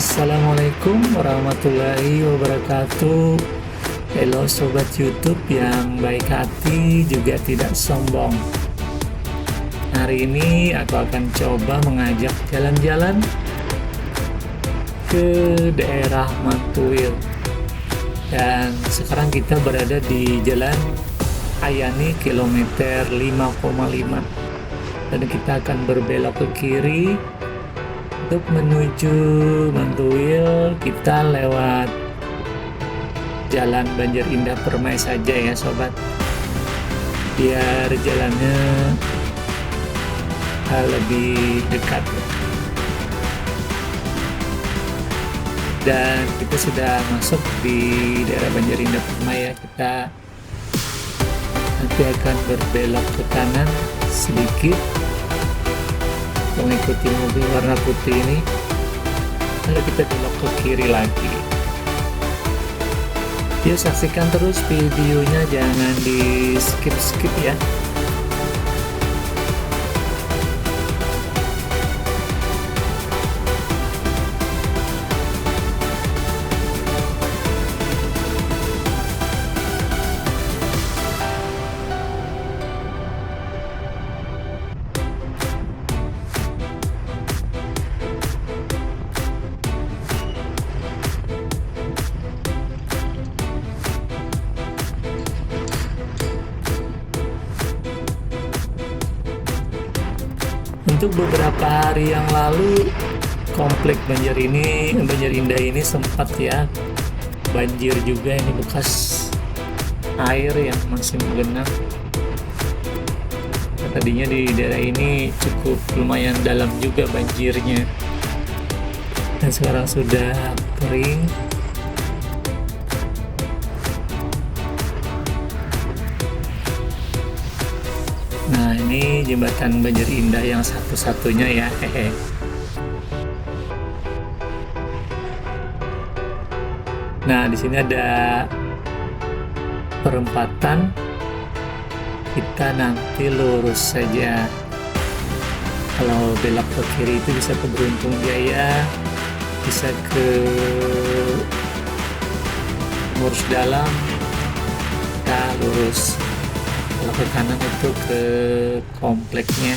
Assalamualaikum warahmatullahi wabarakatuh. Halo sobat YouTube yang baik hati juga tidak sombong. Hari ini aku akan coba mengajak jalan-jalan ke daerah Mantuil. Dan sekarang kita berada di Jalan Ayani kilometer 5,5. Dan kita akan berbelok ke kiri. Untuk menuju Mantuil, kita lewat Jalan Banjar Indah Permai saja ya sobat, biar jalannya lebih dekat. Dan kita sudah masuk di daerah Banjar Indah Permai ya. Kita nanti akan berbelok ke kanan sedikit, mengikuti mobil warna putih ini, lalu kita belok ke kiri lagi. Yuk saksikan terus videonya, jangan di skip ya. Untuk beberapa hari yang lalu, komplek Banjar Indah ini sempat ya banjir juga. Ini bekas air yang masih menggenang. Tadinya di daerah ini cukup lumayan dalam juga banjirnya, dan sekarang sudah kering. Nah, ini jembatan Banjar Indah yang satu-satunya ya. Nah, di sini ada perempatan. Kita nanti lurus saja. Kalau belok ke kiri itu bisa ke Beruntung Jaya, bisa ke Ngurus Dalam. Kita lurus. Kalau ke kanan itu ke kompleknya,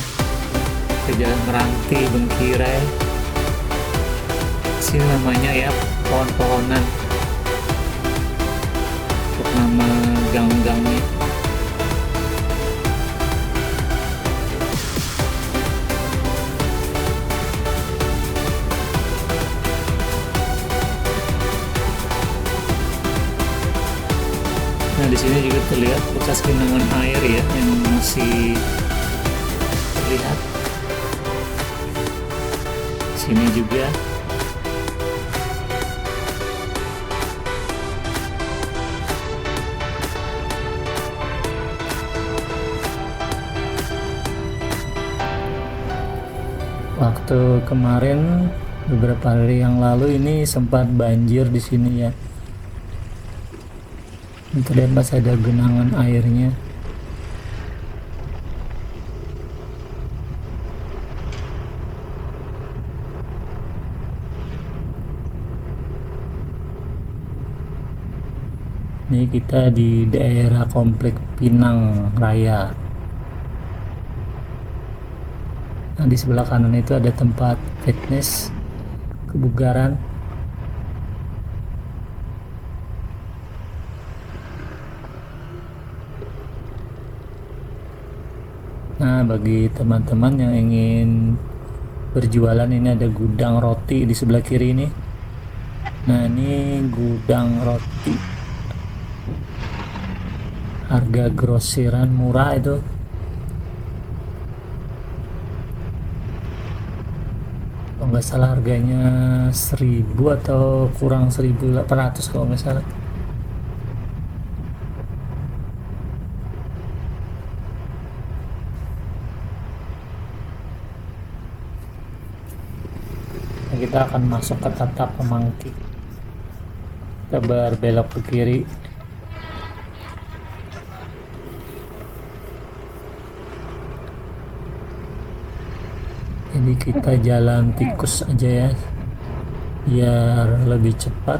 ke Jalan Meranti, Bengkirai. Sini namanya ya pohon-pohonan untuk nama gang-gangnya. Nah, di sini juga terlihat bekas genangan air ya yang masih terlihat. Sini juga. Waktu kemarin beberapa hari yang lalu ini sempat banjir di sini ya. Terlihat masih ada genangan airnya. Ini kita di daerah Komplek Pinang Raya. Nah, di sebelah kanan itu ada tempat fitness, kebugaran. Nah, bagi teman-teman yang ingin berjualan, ini ada gudang roti di sebelah kiri ini. Nah, ini gudang roti. Harga grosiran murah itu. Kalau nggak salah harganya 1000 atau kurang 1800 kalau nggak salah. Kita akan masuk ke Tapak Pemangki. Kita berbelok ke kiri. Jadi kita jalan tikus aja ya. biar lebih cepat.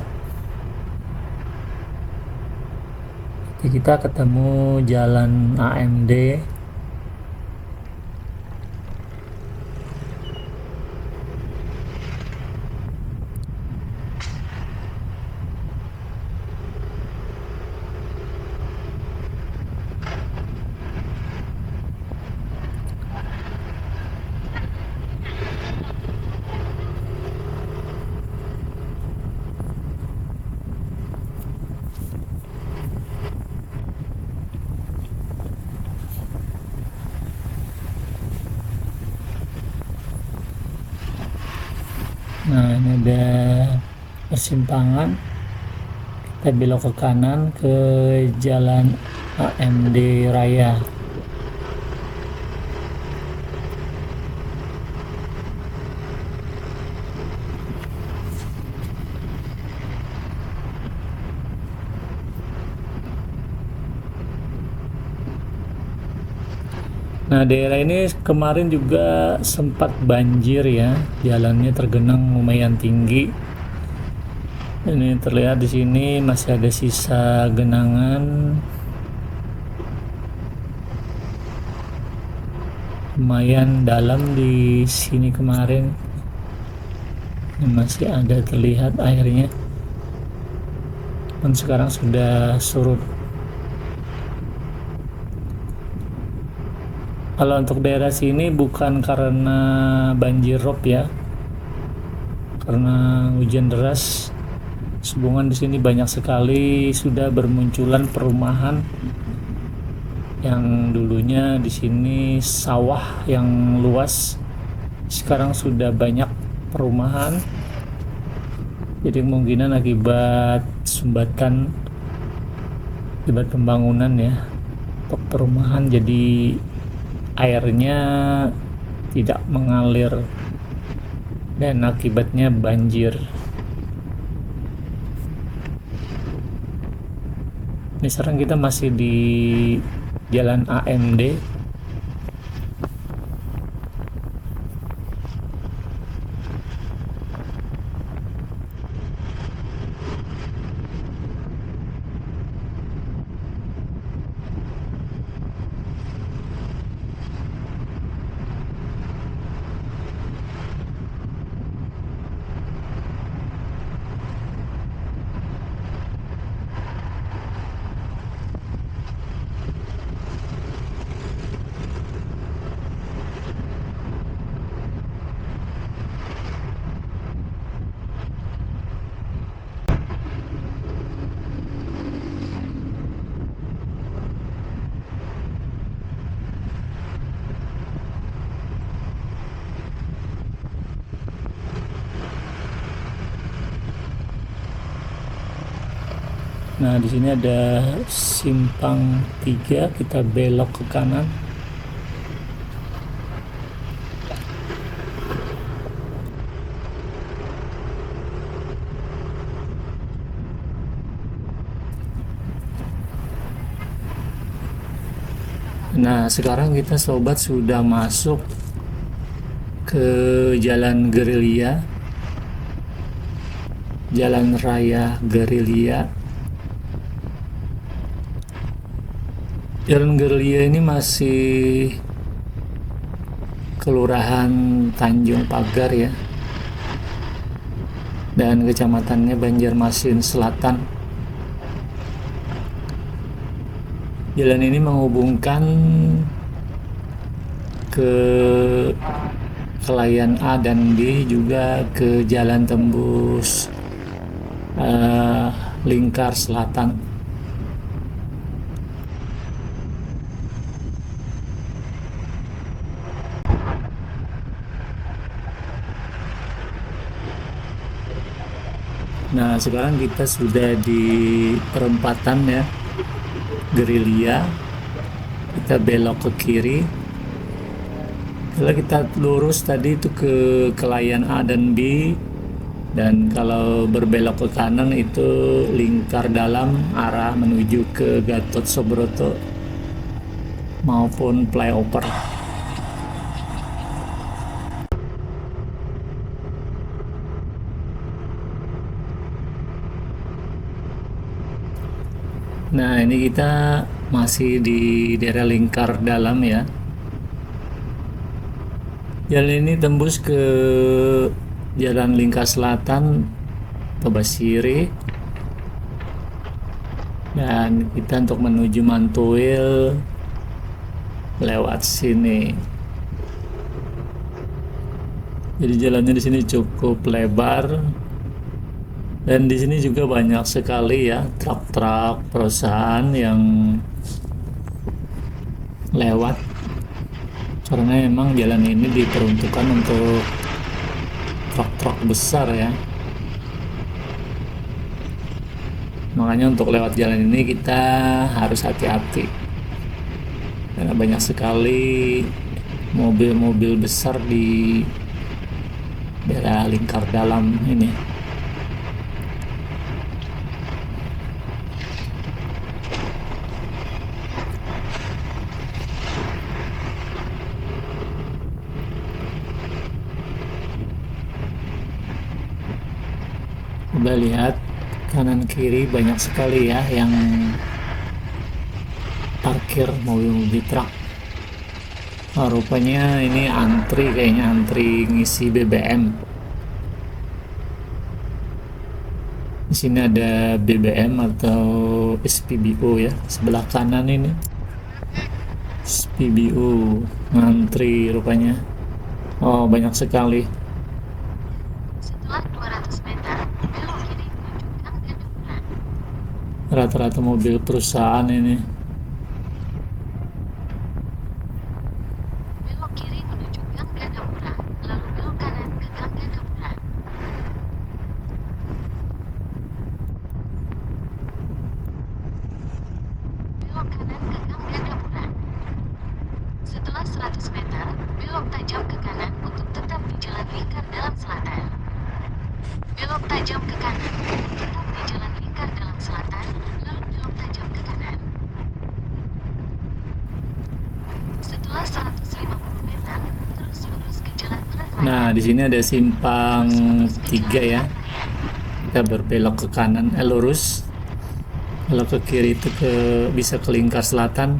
Jadi kita ketemu jalan AMD. Nah, ini ada persimpangan, kita belok ke kanan ke jalan AMD Raya. Nah, daerah ini kemarin juga sempat banjir ya, jalannya tergenang lumayan tinggi. Ini terlihat di sini masih ada sisa genangan lumayan dalam di sini kemarin. Ini masih ada terlihat airnya, dan sekarang sudah surut. Kalau untuk daerah sini bukan karena banjir rob ya, karena hujan deras. Hubungan di sini banyak sekali sudah bermunculan perumahan yang dulunya di sini sawah yang luas, sekarang sudah banyak perumahan. Jadi kemungkinan akibat sumbatan, akibat pembangunan ya, untuk perumahan, jadi airnya tidak mengalir dan akibatnya banjir. Ini sekarang kita masih di jalan AMD. Nah, di sini ada simpang 3, kita belok ke kanan. Nah, sekarang kita sobat sudah masuk ke Jalan Gerilya, Jalan Raya Gerilya. Jalan Gerilya ini masih Kelurahan Tanjung Pagar ya, dan kecamatannya Banjarmasin Selatan. Jalan ini menghubungkan ke Kelayan A dan B, juga ke jalan tembus Lingkar Selatan. Nah, sekarang kita sudah di perempatan ya, Gerilya. Kita belok ke kiri. Kalau kita lurus tadi itu ke Kelayan A dan B, dan kalau berbelok ke kanan itu lingkar dalam arah menuju ke Gatot Subroto maupun flyover. Nah, ini kita masih di daerah Lingkar Dalam ya. Jalan ini tembus ke Jalan Lingkar Selatan, Tobasiri. Dan kita untuk menuju Mantuil lewat sini. Jadi jalannya di sini cukup lebar. Dan di sini juga banyak sekali ya truk-truk perusahaan yang lewat. Karena memang jalan ini diperuntukkan untuk truk-truk besar ya. Makanya untuk lewat jalan ini kita harus hati-hati. Karena banyak sekali mobil-mobil besar di daerah Lingkar Dalam ini. Coba lihat kanan kiri banyak sekali ya yang parkir mobil-mobil truk. Oh, rupanya ini kayaknya antri ngisi BBM. Di sini ada BBM atau SPBU ya, sebelah kanan ini. SPBU ngantri rupanya. Oh, banyak sekali. Setelah 200 meter, belok kiri menuju Gang Gadungan. Rata-rata mobil perusahaan ini. Belok kiri menuju Gang Gadungan, lalu belok kanan ke Gang Gadungan. Belok kanan ke Gang Gadungan. Setelah 100 meter, belok tajam ke kanan untuk tetap di Jalan Lingkar Dalam Selatan. Belok tajam ke kanan untuk tetap di Jalan Lingkar Dalam Selatan, lalu belok tajam ke kanan. Setelah 150 meter, terus lurus ke Jalan Berat Raya. Nah, di sini ada simpang 3 ya. Kita berbelok ke kanan, lurus. Kalau ke kiri itu bisa ke Lingkar Selatan.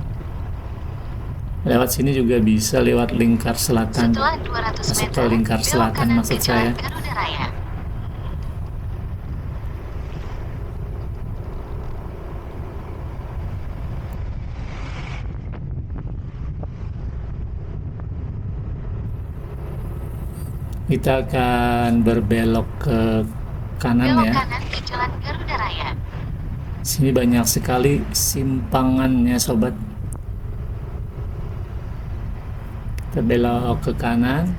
Lewat sini juga bisa lewat Lingkar Selatan. Setelah 200 Masuk ke meter, Lingkar belok Selatan kanan maksud ke saya. Jalan Garuda Raya. Kita akan berbelok ke kanan Belok ya. kanan ke Jalan Garuda Raya. Sini banyak sekali simpangannya sobat. Kita belok ke kanan.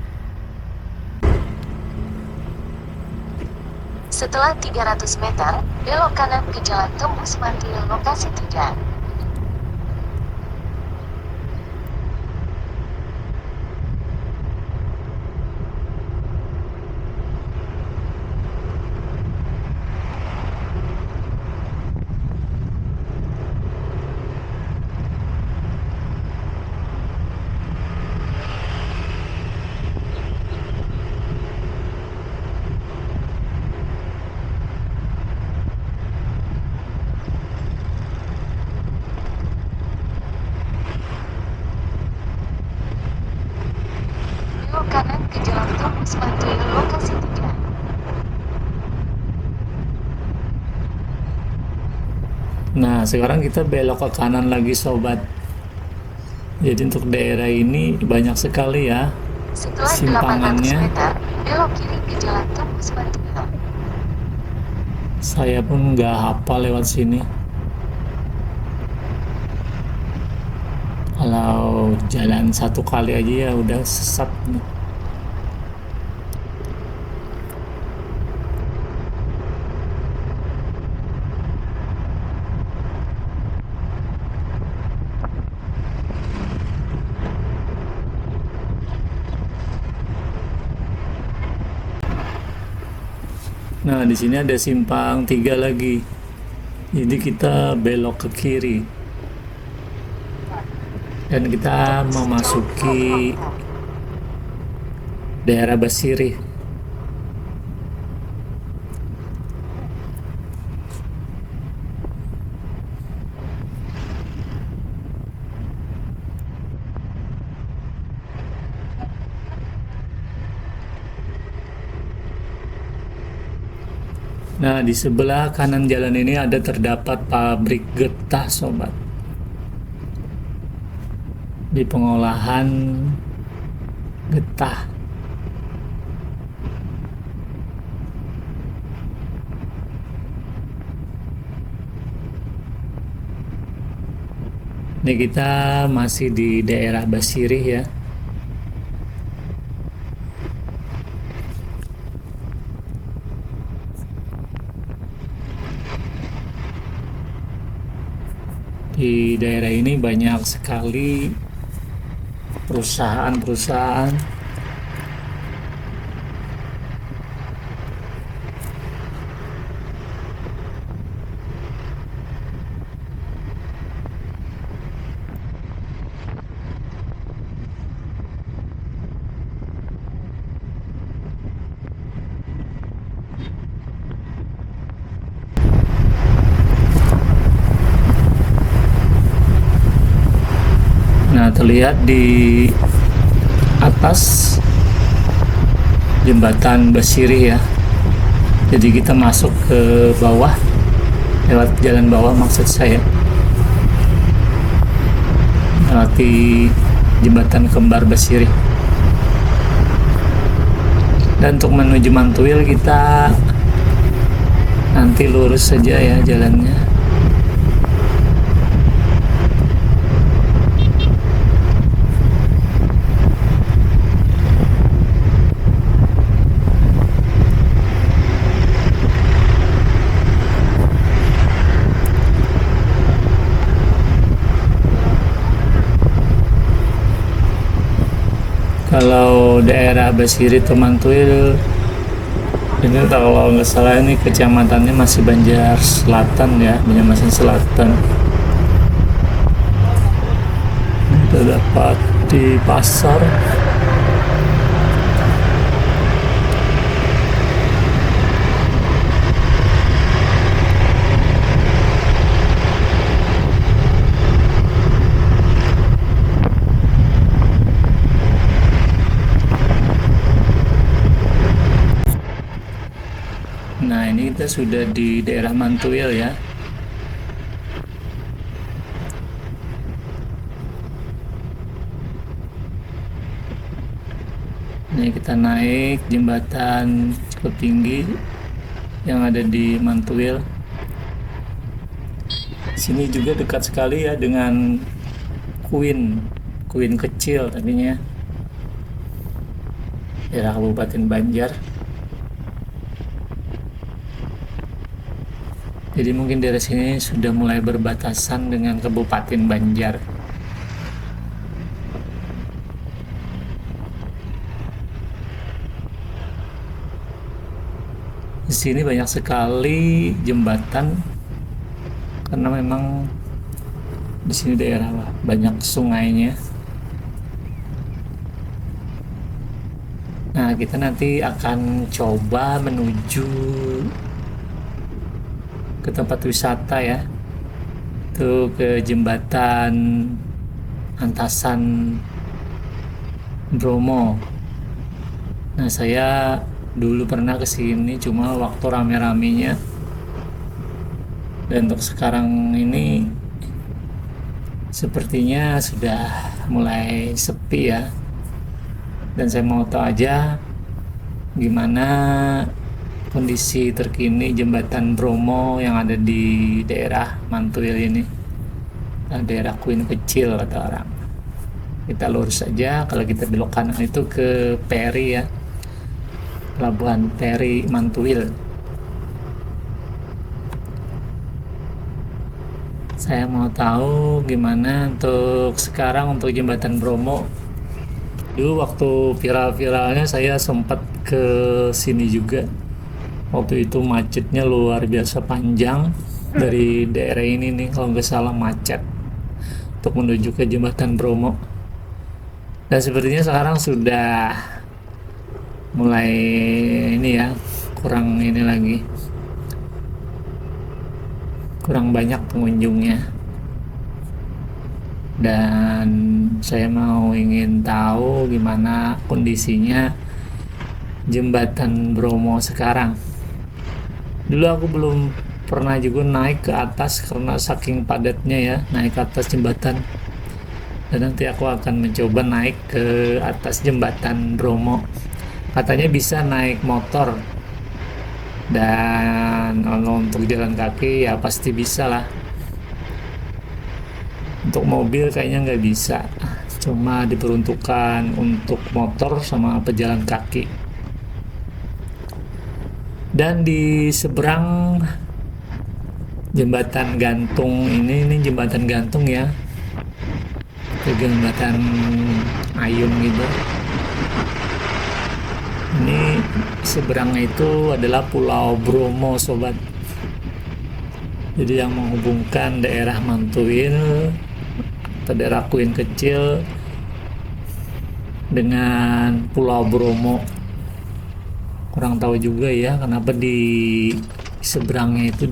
Setelah 300 meter, belok kanan ke Jalan Tembus Mantil lokasi 3. Belok kanan ke Jalan Tembus Mantil lokasi 3. Nah, sekarang kita belok ke kanan lagi sobat. Jadi untuk daerah ini banyak sekali ya Setelah 800 simpangannya. meter, belok kiri ke Jalan Tembus Mantil. Saya pun nggak hafal lewat sini. Kalau jalan satu kali aja ya udah sesat nih. Nah, di sini ada simpang 3 lagi. Jadi kita belok ke kiri. Dan kita memasuki daerah Basiri. Nah, di sebelah kanan jalan ini ada terdapat pabrik getah, sobat. Di pengolahan getah. Ini kita masih di daerah Basirih ya. Di daerah ini banyak sekali perusahaan-perusahaan. Nah, terlihat di atas jembatan Basirih ya. Jadi kita masuk ke bawah, lewat jalan bawah maksud saya. Melewati jembatan kembar Basirih. Dan untuk menuju Mantuil kita nanti lurus saja ya jalannya. Kalau daerah Basirih atau Mantuil ini kalau nggak salah ini kecamatannya masih Banjar Selatan ya, Banjarmasin Selatan. Kita dapat di pasar. Nah, ini kita sudah di daerah Mantuil ya. Ini kita naik jembatan cukup tinggi yang ada di Mantuil. Sini juga dekat sekali ya dengan Kuin kecil tadinya. Daerah Kabupaten Banjar. Jadi mungkin dari sini sudah mulai berbatasan dengan Kabupaten Banjar. Di sini banyak sekali jembatan karena memang di sini daerah banyak sungainya. Nah, kita nanti akan coba menuju ke tempat wisata ya, tuh ke jembatan Antasan Bromo. Nah, saya dulu pernah ke sini cuma waktu rame-ramenya, dan untuk sekarang ini sepertinya sudah mulai sepi ya. Dan saya mau tahu aja gimana kondisi terkini jembatan Bromo yang ada di daerah Mantuil ini. Nah, daerah Kuin kecil kata orang. Kita lurus saja, kalau kita belok kanan itu ke Peri ya, Pelabuhan Peri Mantuil. Saya mau tahu gimana untuk sekarang untuk jembatan Bromo. Dulu waktu viral-viralnya saya sempat ke sini juga. Waktu itu macetnya luar biasa panjang dari daerah ini nih, kalau nggak salah macet untuk menuju ke jembatan Bromo. Dan sepertinya sekarang sudah mulai ini ya, kurang ini lagi, kurang banyak pengunjungnya. Dan saya ingin tahu gimana kondisinya jembatan Bromo sekarang. Dulu aku belum pernah juga naik ke atas karena saking padatnya ya, naik ke atas jembatan. Dan nanti aku akan mencoba naik ke atas jembatan Bromo. Katanya bisa naik motor, dan kalau untuk jalan kaki ya pasti bisa lah. Untuk mobil kayaknya nggak bisa, cuma diperuntukkan untuk motor sama pejalan kaki. Dan di seberang jembatan gantung ini jembatan gantung ya, ke jembatan Ayung gitu. Ini seberangnya itu adalah Pulau Bromo, sobat. Jadi yang menghubungkan daerah Mantuil atau daerah Kuin Kecil dengan Pulau Bromo. Kurang tahu juga ya kenapa di seberangnya itu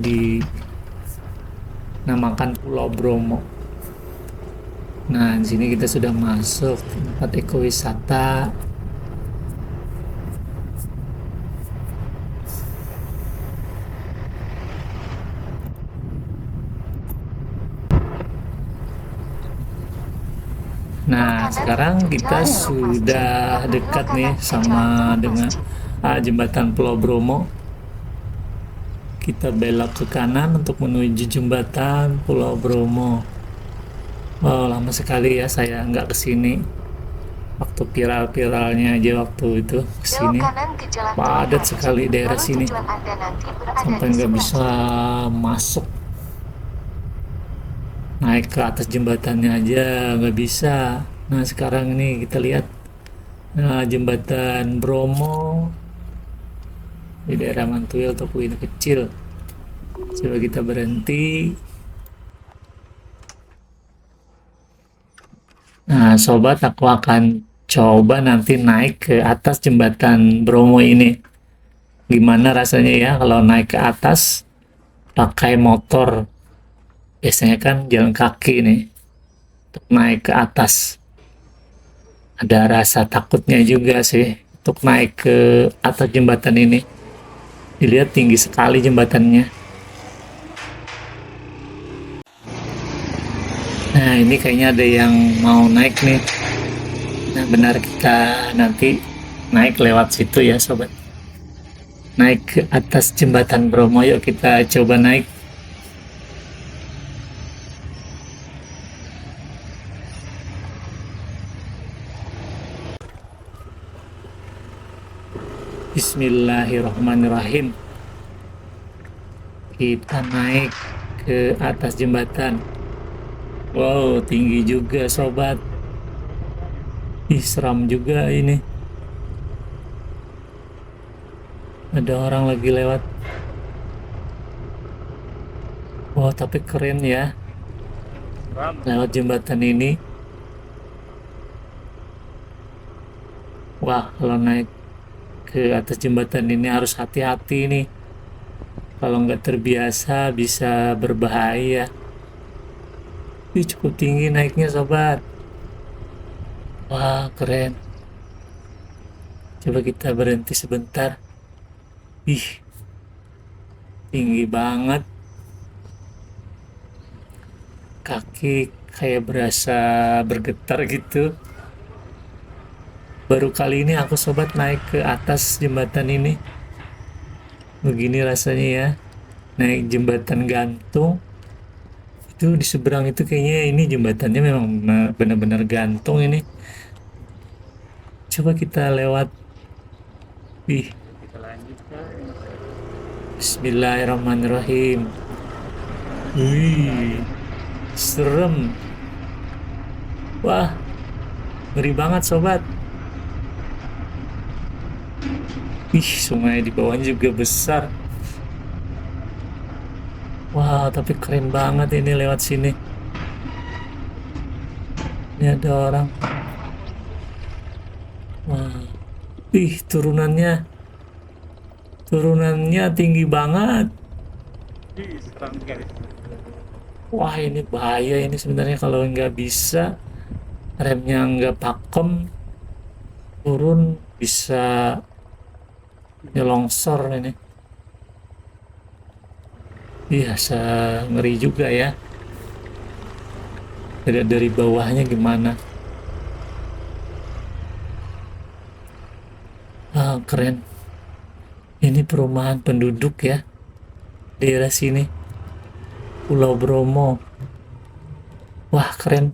dinamakan Pulau Bromo. Nah, di sini kita sudah masuk tempat ekowisata. Nah, sekarang kita sudah dekat nih sama dengan jembatan Pulau Bromo. Kita belok ke kanan untuk menuju jembatan Pulau Bromo. Oh, lama sekali ya saya nggak kesini. Waktu viral-viralnya aja waktu itu kesini. Padat sekali daerah sini. Sampai nggak bisa masuk. Naik ke atas jembatannya aja nggak bisa. Nah, sekarang ini kita lihat jembatan Bromo di daerah Mantuil atau Kuin Kecil. Coba kita berhenti. Nah, sobat, aku akan coba nanti naik ke atas jembatan Bromo ini. Gimana rasanya ya kalau naik ke atas pakai motor? Biasanya kan jalan kaki nih untuk naik ke atas. Ada rasa takutnya juga sih untuk naik ke atas jembatan ini. Dilihat tinggi sekali jembatannya. Nah, ini kayaknya ada yang mau naik nih. Nah, benar, kita nanti naik lewat situ ya, sobat. Naik ke atas jembatan Bromo, yuk kita coba naik. Bismillahirrahmanirrahim. Kita naik ke atas jembatan. Wow, tinggi juga, sobat. Ih, seram juga ini. Ada orang lagi lewat. Wow, tapi keren ya. Lewat jembatan ini. Wah, kalau naik ke atas jembatan ini harus hati-hati nih. Kalau nggak terbiasa bisa berbahaya. Ih, cukup tinggi naiknya, sobat. Wah, keren. Coba kita berhenti sebentar. Ih, tinggi banget. Kaki kayak berasa bergetar gitu. Baru kali ini aku, sobat, naik ke atas jembatan ini. Begini rasanya ya. Naik jembatan gantung. Itu di seberang itu kayaknya ini jembatannya memang benar-benar gantung ini. Coba kita lewat. Wih, Bismillahirrahmanirrahim. Wih, serem. Wah, ngeri banget, sobat. Ih, sungai di bawahnya juga besar. Wah, tapi keren banget ini lewat sini. Ini ada orang. Wah, ih, turunannya tinggi banget. Wah, ini bahaya ini sebenarnya kalau nggak bisa remnya nggak pakem, turun bisa nyelongsor ini. Iya, ngeri juga ya. Dari bawahnya gimana? Ah, keren. Ini perumahan penduduk ya. Daerah sini. Pulau Bromo. Wah, keren.